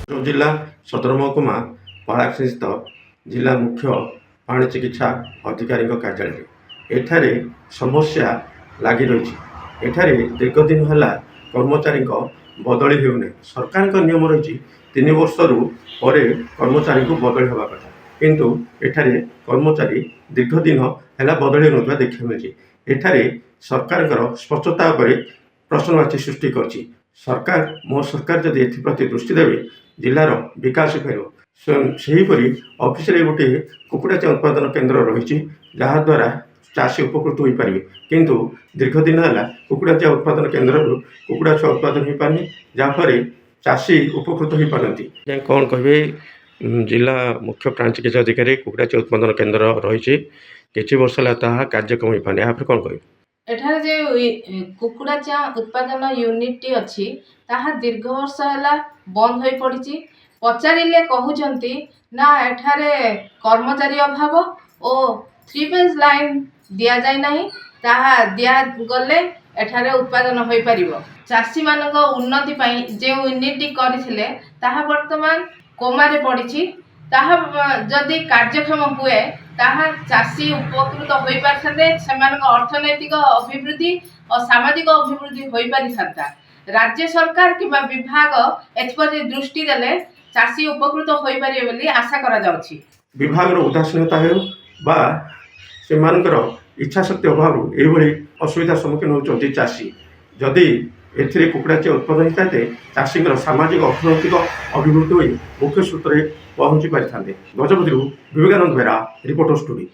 जिला सदर महकुमा पलाक्ष जिला मुख्य प्राणी चिकित्सा अधिकारी कार्यालय एठारे समस्या लगी रही। एठारे दीर्घ दिन है कर्मचारी बदली होना। सरकार नियम रही 3 वर्ष पर कर्मचारी को बदली हवा कथा, किंतु एठारे कर्मचारी दीर्घ दिन है बदली ना देखा मिली। एठारे सरकार स्पष्टता पर प्रश्नवाची सृष्टि कर सरकार मो सरकार जदि एप्रति दृष्टि देवे जिलार विकास फेर सेहीपरि ऑफिस रे गोटे कुकुड़ा उत्पादन केन्द्र रही जहाद्वारा चाषी उपकृत हो पारे, किंतु दीर्घ दिन है कुकुड़ा उत्पादन केन्द्र कुकुड़ा छुआ उत्पादन हो पारनी जहाँफल चाषी उपकृत हो पारती। कौन कहे जिला मुख्य प्राणी चिकित्सा अधिकारी कुकुड़ा उत्पादन केन्द्र रही किसी वर्ष है कार्यक्रम हो पाने यहाँ कौन कहे एठार जे कुकुड़ा चा उत्पादन यूनिट टी अच्छी ताहा दीर्घ वर्ष है बंद हो पड़ी। पचारे कहते ना एठारे कर्मचारी अभाव और 3 फेज लाइन दि जाए ना ताहा दिया गले एठारे उत्पादन हो पार। चाषी मान उन्नति जो यूनिट करथिले ताहा वर्तमान कोमारे पड़ी। ताहा जदि कार्यक्षम हुए ताहा चाषी उपकृत हो पारते, अर्थनैतिक अभिवृद्धि और सामाजिक अभिवृद्धि हो पारि था। राज्य सरकार किंबा विभाग एथप्रति दृष्टि देले चाषी उपकृत हो पारे बोली आशा करा जाउछि। विभाग उदासीनता हो इच्छा शक्ति अभाव ये असुविधा सम्मुखीन होती चाषी। जदि एथिरे कुकुड़ा उत्पादन होता चाषी सामाजिक अर्थनैतिक अभिवृद्धि हो मुख्य सूत्र पहुंची पारि था। गजपति विवेकानंद बेरा रिपोर्टर स्टूडियो।